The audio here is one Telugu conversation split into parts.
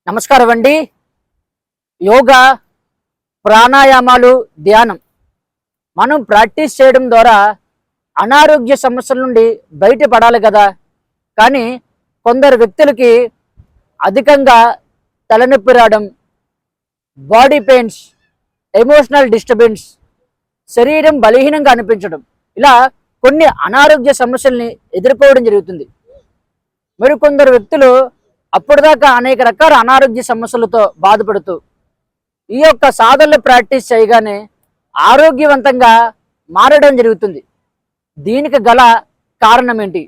నమస్కారం అండి. యోగా, ప్రాణాయామాలు, ధ్యానం మనం ప్రాక్టీస్ చేయడం ద్వారా అనారోగ్య సమస్యల నుండి బయటపడాలి కదా. కానీ కొందరు వ్యక్తులకి అధికంగా తలనొప్పి రావడం, బాడీ పెయిన్స్, ఎమోషనల్ డిస్టర్బెన్స్, శరీరం బలహీనంగా అనిపించడం, ఇలా కొన్ని అనారోగ్య సమస్యల్ని ఎదుర్కోవడం జరుగుతుంది. మరికొందరు వ్యక్తులు అప్పటిదాకా అనేక రకాల అనారోగ్య సమస్యలతో బాధపడుతూ ఈ యొక్క సాధనలు ప్రాక్టీస్ చేయగానే ఆరోగ్యవంతంగా మారడం జరుగుతుంది. దీనికి గల కారణం ఏంటి?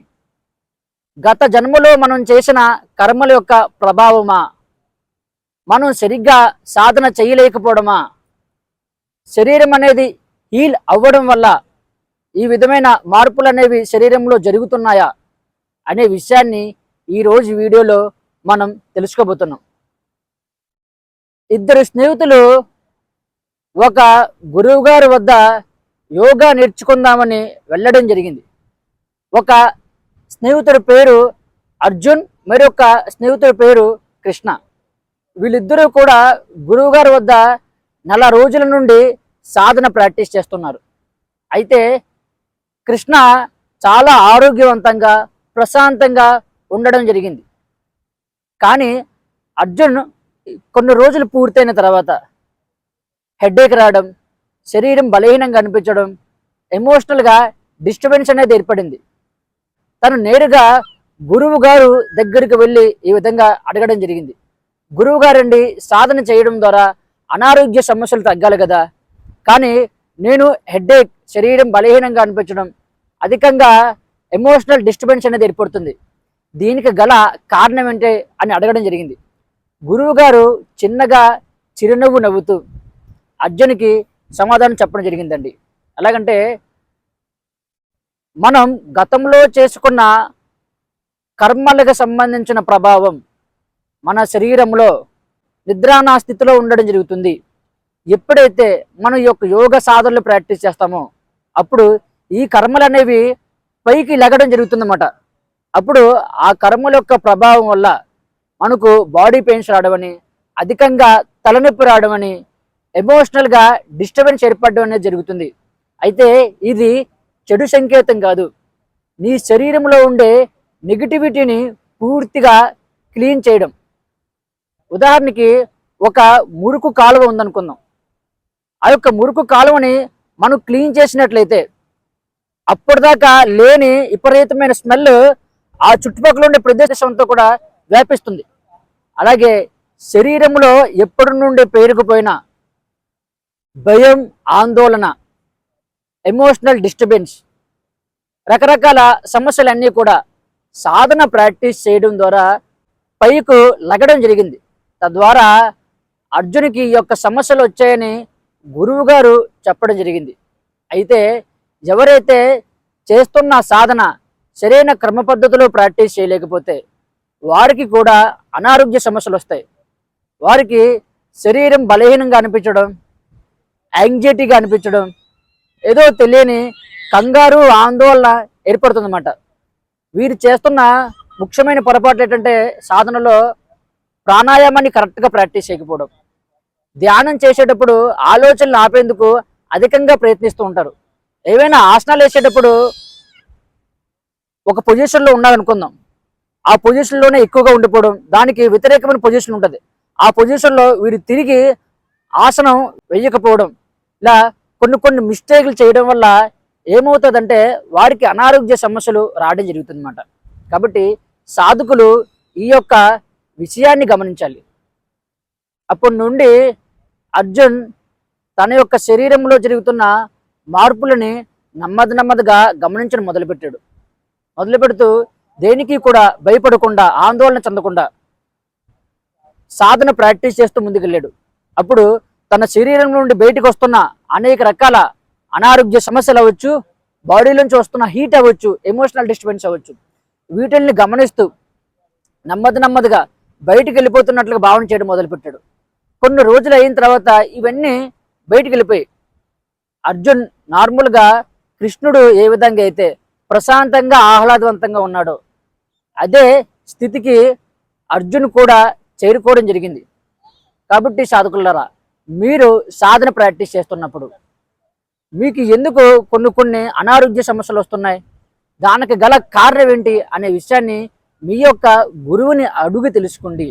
గత జన్మలో మనం చేసిన కర్మల యొక్క ప్రభావమా? మనం సరిగ్గా సాధన చేయలేకపోవడమా? శరీరం అనేది హీల్ అవ్వడం వల్ల ఈ విధమైన మార్పులు అనేవి శరీరంలో జరుగుతున్నాయా అనే విషయాన్ని ఈరోజు వీడియోలో మనం తెలుసుకోబోతున్నాం. ఇద్దరు స్నేహితులు ఒక గురువు గారి వద్ద యోగా నేర్చుకుందామని వెళ్ళడం జరిగింది. ఒక స్నేహితుడి పేరు అర్జున్, మరొక స్నేహితుడి పేరు కృష్ణ. వీళ్ళిద్దరూ కూడా గురువు గారి వద్ద నెల రోజుల నుండి సాధన ప్రాక్టీస్ చేస్తున్నారు. అయితే కృష్ణ చాలా ఆరోగ్యవంతంగా ప్రశాంతంగా ఉండడం జరిగింది. కానీ అర్జున్ కొన్ని రోజులు పూర్తయిన తర్వాత హెడేక్ రావడం, శరీరం బలహీనంగా అనిపించడం, ఎమోషనల్గా డిస్టర్బెన్స్ అనేది ఏర్పడింది. తను నేరుగా గురువు గారు దగ్గరికి వెళ్ళి ఈ విధంగా అడగడం జరిగింది. గురువు గారండి, సాధన చేయడం ద్వారా అనారోగ్య సమస్యలు తగ్గాలి కదా, కానీ నేను హెడేక్, శరీరం బలహీనంగా అనిపించడం, అధికంగా ఎమోషనల్ డిస్టర్బెన్స్ అనేది ఏర్పడుతుంది. దీనికి గల కారణం ఏంటి అని అడగడం జరిగింది. గురువు గారు చిన్నగా చిరునవ్వు నవ్వుతూ అర్జున్కి సమాధానం చెప్పడం జరిగిందండి. ఎలాగంటే, మనం గతంలో చేసుకున్న కర్మలకు సంబంధించిన ప్రభావం మన శరీరంలో నిద్రానా స్థితిలో ఉండడం జరుగుతుంది. ఎప్పుడైతే మనం ఈ యొక్క యోగ సాధనలు ప్రాక్టీస్ చేస్తామో అప్పుడు ఈ కర్మలు అనేవి పైకి లెగడం జరుగుతుందన్నమాట. అప్పుడు ఆ కర్మల యొక్క ప్రభావం వల్ల మనకు బాడీ పెయిన్స్ రావడమని, అధికంగా తలనొప్పి రావడమని, ఎమోషనల్గా డిస్టర్బెన్స్ ఏర్పడడం అనేది జరుగుతుంది. అయితే ఇది చెడు సంకేతం కాదు. నీ శరీరంలో ఉండే నెగిటివిటీని పూర్తిగా క్లీన్ చేయడం. ఉదాహరణకి ఒక మురుకు కాలువ ఉందనుకుందాం. ఆ యొక్క మురుకు కాలువని మనం క్లీన్ చేసినట్లయితే అప్పటిదాకా లేని విపరీతమైన స్మెల్ ఆ చుట్టుపక్కల ఉండే ప్రదేశంతో కూడా వ్యాపిస్తుంది. అలాగే శరీరంలో ఎప్పటి నుండి పేరుకుపోయిన భయం, ఆందోళన, ఎమోషనల్ డిస్టర్బెన్స్, రకరకాల సమస్యలన్నీ కూడా సాధన ప్రాక్టీస్ చేయడం ద్వారా పైకు లగడం జరిగింది. తద్వారా అర్జునికి ఈ యొక్క సమస్యలు వచ్చాయని గురువు గారు చెప్పడం జరిగింది. అయితే ఎవరైతే చేస్తున్న సాధన సరైన క్రమ పద్ధతిలో ప్రాక్టీస్ చేయలేకపోతే వారికి కూడా అనారోగ్య సమస్యలు వస్తాయి. వారికి శరీరం బలహీనంగా అనిపించడం, యాంగ్జైటీగా అనిపించడం, ఏదో తెలియని కంగారు, ఆందోళన ఏర్పడుతుందన్నమాట. వీరు చేస్తున్న ముఖ్యమైన పొరపాటు ఏంటంటే సాధనలో ప్రాణాయామాన్ని కరెక్ట్గా ప్రాక్టీస్ చేయకపోవడం. ధ్యానం చేసేటప్పుడు ఆలోచనలు ఆపేందుకు అధికంగా ప్రయత్నిస్తూ ఉంటారు. ఏవైనా ఆసనాలు వేసేటప్పుడు ఒక పొజిషన్లో ఉన్నారనుకుందాం, ఆ పొజిషన్లోనే ఎక్కువగా ఉండిపోవడం, దానికి వ్యతిరేకమైన పొజిషన్ ఉంటుంది. ఆ పొజిషన్లో వీరు తిరిగి ఆసనం వేయకపోవడం, ఇలా కొన్ని మిస్టేక్లు చేయడం వల్ల ఏమవుతుందంటే వారికి అనారోగ్య సమస్యలు రావడం జరుగుతుందన్నమాట. కాబట్టి సాధకులు ఈ యొక్క విషయాన్ని గమనించాలి. అప్పటి నుండి అర్జున్ తన యొక్క శరీరంలో జరుగుతున్న మార్పులని నెమ్మదిగా గమనించడం మొదలుపెడుతూ దేనికి కూడా భయపడకుండా, ఆందోళన చెందకుండా సాధన ప్రాక్టీస్ చేస్తూ ముందుకెళ్ళాడు. అప్పుడు తన శరీరం నుండి బయటకు వస్తున్న అనేక రకాల అనారోగ్య సమస్యలు అవ్వచ్చు, బాడీలోంచి వస్తున్న హీట్ అవ్వచ్చు, ఎమోషనల్ డిస్టర్బెన్స్ అవ్వచ్చు, వీటిల్ని గమనిస్తూ నెమ్మదిగా బయటికి వెళ్ళిపోతున్నట్లుగా భావన చేయడం మొదలుపెట్టాడు. కొన్ని రోజులు అయిన తర్వాత ఇవన్నీ బయటికి వెళ్ళిపోయి అర్జున్ నార్మల్గా కృష్ణుడు ఏ విధంగా అయితే ప్రశాంతంగా ఆహ్లాదవంతంగా ఉన్నాడో అదే స్థితికి అర్జున్ కూడా చేరుకోవడం జరిగింది. కాబట్టి సాధకులారా, మీరు సాధన ప్రాక్టీస్ చేస్తున్నప్పుడు మీకు ఎందుకు కొన్ని అనారోగ్య సమస్యలు వస్తున్నాయి, దానికి గల కారణం ఏంటి అనే విషయాన్ని మీ యొక్క గురువుని అడుగు తెలుసుకోండి.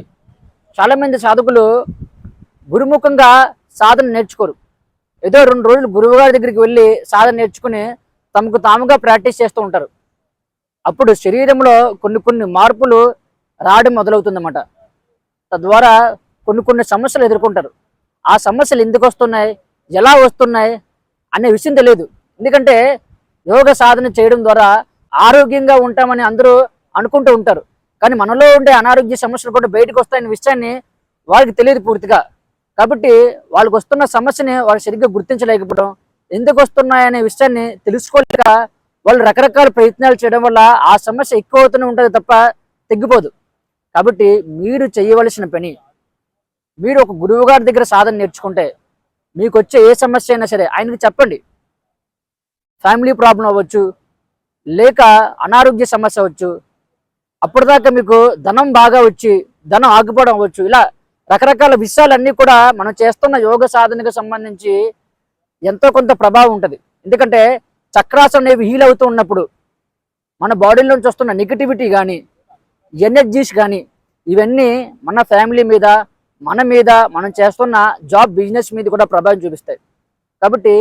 చాలామంది సాధకులు గురుముఖంగా సాధన నేర్చుకోరు. ఏదో 2 రోజులు గురువు గారి దగ్గరికి వెళ్ళి సాధన నేర్చుకుని తమకు తాముగా ప్రాక్టీస్ చేస్తూ ఉంటారు. అప్పుడు శరీరంలో కొన్ని మార్పులు రావడం మొదలవుతుందన్నమాట. తద్వారా కొన్ని సమస్యలు ఎదుర్కొంటారు. ఆ సమస్యలు ఎందుకు వస్తున్నాయి, ఎలా వస్తున్నాయి అనే విషయం తెలియదు. ఎందుకంటే యోగ సాధన చేయడం ద్వారా ఆరోగ్యంగా ఉంటామని అందరూ అనుకుంటూ ఉంటారు. కానీ మనలో ఉండే అనారోగ్య సమస్యలు కూడా బయటకు వస్తాయనే విషయాన్ని వాళ్ళకి తెలియదు పూర్తిగా. కాబట్టి వాళ్ళకి వస్తున్న సమస్యని వాళ్ళు సరిగ్గా గుర్తించలేకపోవడం, ఎందుకు వస్తున్నాయనే విషయాన్ని తెలుసుకోలేక వాళ్ళు రకరకాల ప్రయత్నాలు చేయడం వల్ల ఆ సమస్య ఎక్కువ అవుతూనే ఉంటుంది తప్ప తగ్గిపోదు. కాబట్టి మీరు చేయవలసిన పని, మీరు ఒక గురువు గారి దగ్గర సాధన నేర్చుకుంటే మీకు వచ్చే ఏ సమస్య అయినా సరే ఆయనకి చెప్పండి. ఫ్యామిలీ ప్రాబ్లం అవ్వచ్చు, లేక అనారోగ్య సమస్య అవ్వచ్చు, అప్పటిదాకా మీకు ధనం బాగా వచ్చి ధనం ఆగిపోవడం అవ్వచ్చు. ఇలా రకరకాల విషయాలన్నీ కూడా మనం చేస్తున్న యోగ సాధనకు సంబంధించి ఎంతో కొంత ప్రభావం ఉంటుంది. ఎందుకంటే చక్రాస్ అనేవి హీల్ అవుతూ ఉన్నప్పుడు మన బాడీలోంచి వస్తున్న నెగిటివిటీ కానీ ఎనర్జీస్ కానీ ఇవన్నీ మన ఫ్యామిలీ మీద, మన మీద, మనం చేస్తున్న జాబ్ బిజినెస్ మీద కూడా ప్రభావం చూపిస్తాయి. కాబట్టి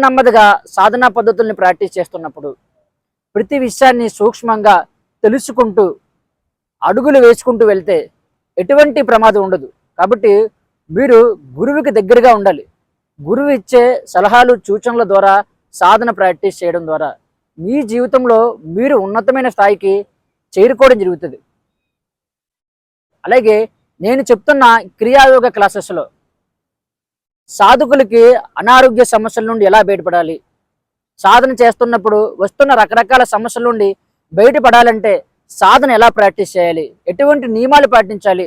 నెమ్మదిగా సాధనా పద్ధతుల్ని ప్రాక్టీస్ చేస్తున్నప్పుడు ప్రతి విషయాన్ని సూక్ష్మంగా తెలుసుకుంటూ అడుగులు వేసుకుంటూ వెళ్తే ఎటువంటి ప్రమాదం ఉండదు. కాబట్టి మీరు గురువుకి దగ్గరగా ఉండాలి. గురువు ఇచ్చే సలహాలు సూచనల ద్వారా సాధన ప్రాక్టీస్ చేయడం ద్వారా మీ జీవితంలో మీరు ఉన్నతమైన స్థాయికి చేరుకోవడం జరుగుతుంది. అలాగే నేను చెప్తున్న క్రియాయోగ క్లాసెస్లో సాధకులకి అనారోగ్య సమస్యల నుండి ఎలా బయటపడాలి, సాధన చేస్తున్నప్పుడు వస్తున్న రకరకాల సమస్యల నుండి బయటపడాలంటే సాధన ఎలా ప్రాక్టీస్ చేయాలి, ఎటువంటి నియమాలు పాటించాలి,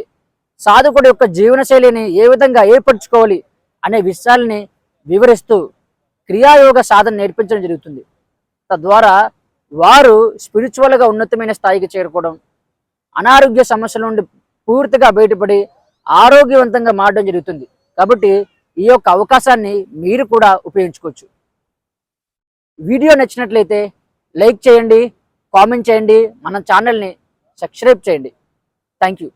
సాధకుడి యొక్క జీవనశైలిని ఏ విధంగా ఏర్పరచుకోవాలి అనే విషయాల్ని వివరిస్తూ క్రియాయోగ సాధన నేర్పించడం జరుగుతుంది. తద్వారా వారు స్పిరిచువల్గా ఉన్నతమైన స్థాయికి చేరుకోవడం, అనారోగ్య సమస్యల నుండి పూర్తిగా బయటపడి ఆరోగ్యవంతంగా మారడం జరుగుతుంది. కాబట్టి ఈ యొక్క అవకాశాన్ని మీరు కూడా ఉపయోగించుకోవచ్చు. వీడియో నచ్చినట్లయితే లైక్ చేయండి, కామెంట్ చేయండి, మన ఛానల్ని సబ్స్క్రైబ్ చేయండి. Thank you.